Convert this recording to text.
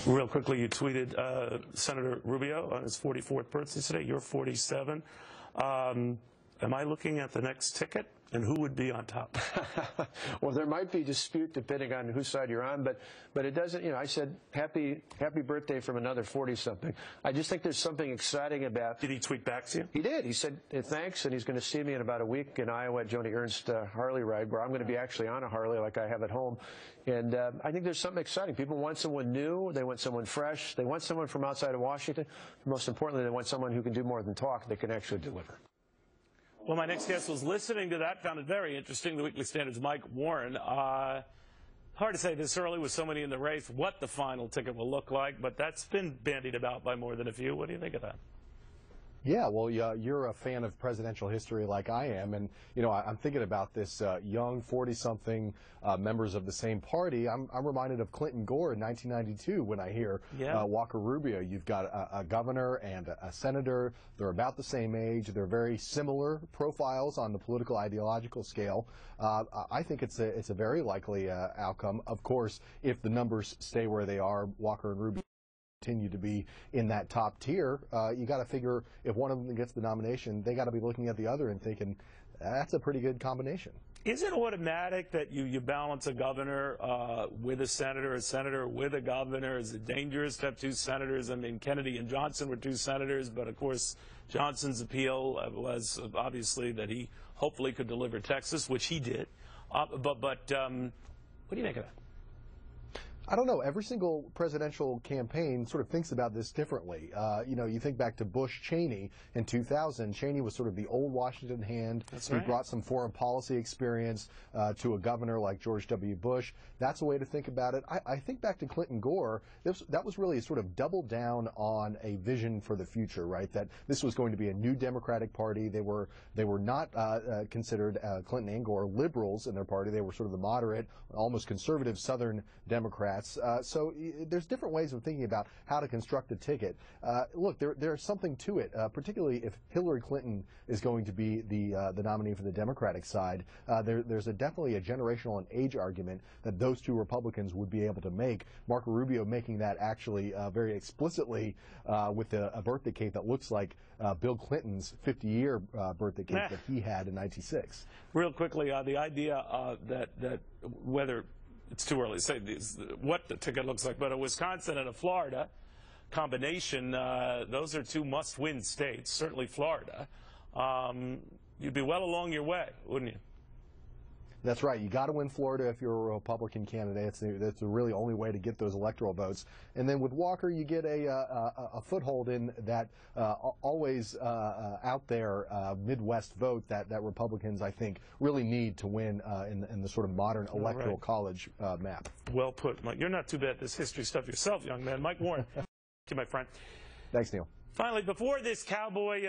Real quickly, you tweeted Senator Rubio on his 44th birthday today. You're 47. Am I looking at the next ticket? And who would be on top? Well, there might be dispute depending on whose side you're on, but it doesn't, you know, I said happy birthday from another 40-something. I just think there's something exciting about... Did he tweet back to you? He did. He said thanks, and he's going to see me in about a week in Iowa at Joni Ernst Harley ride, where I'm going to be actually on a Harley like I have at home. And I think there's something exciting. People want someone new. They want someone fresh. They want someone from outside of Washington. Most importantly, they want someone who can do more than talk. They can actually deliver. Well, my next guest was listening to that, found it very interesting. The Weekly Standard's Mike Warren. Hard to say this early with so many in the race what the final ticket will look like, but that's been bandied about by more than a few. What do you think of that? Yeah, well, you're a fan of presidential history like I am, and you know I'm thinking about this young 40-something members of the same party. I'm reminded of Clinton Gore in 1992 when I hear Walker Rubio. You've got a governor and a senator. They're about the same age. They're very similar profiles on the political ideological scale. I think it's a very likely outcome. Of course, if the numbers stay where they are, Walker and Rubio continue to be in that top tier, you got to figure if one of them gets the nomination, they got to be looking at the other and thinking that's a pretty good combination. Is it automatic that you balance a governor with a senator with a governor? Is it dangerous to have two senators? I mean, Kennedy and Johnson were two senators, but of course Johnson's appeal was obviously that he hopefully could deliver Texas, which he did. But what do you think of that? I don't know. Every single presidential campaign sort of thinks about this differently. You know, you think back to Bush-Cheney in 2000. Cheney was sort of the old Washington hand. That's he right. brought some foreign policy experience to a governor like George W. Bush. That's a way to think about it. I think back to Clinton Gore. That was really sort of double down on a vision for the future, right? That this was going to be a new Democratic Party. They were not considered, Clinton and Gore, liberals in their party. They were sort of the moderate, almost conservative Southern Democrats. So there's different ways of thinking about how to construct a ticket. Look, there's something to it, particularly if Hillary Clinton is going to be the nominee for the Democratic side. There's definitely a generational and age argument that those two Republicans would be able to make. Marco Rubio making that actually very explicitly with a birthday cake that looks like Bill Clinton's 50-year birthday cake that he had in '96. Real quickly, the idea that whether it's too early to say what the ticket looks like, but a Wisconsin and a Florida combination, those are two must-win states, certainly Florida. You'd be well along your way, wouldn't you? That's right. You got to win Florida if you're a Republican candidate. That's the really only way to get those electoral votes. And then with Walker, you get a foothold in that always out there Midwest vote that Republicans, I think, really need to win in the sort of modern electoral college map. Well put, Mike. You're not too bad at this history stuff yourself, young man. Mike Warren. Thank you, my friend. Thanks, Neil. Finally, before this cowboy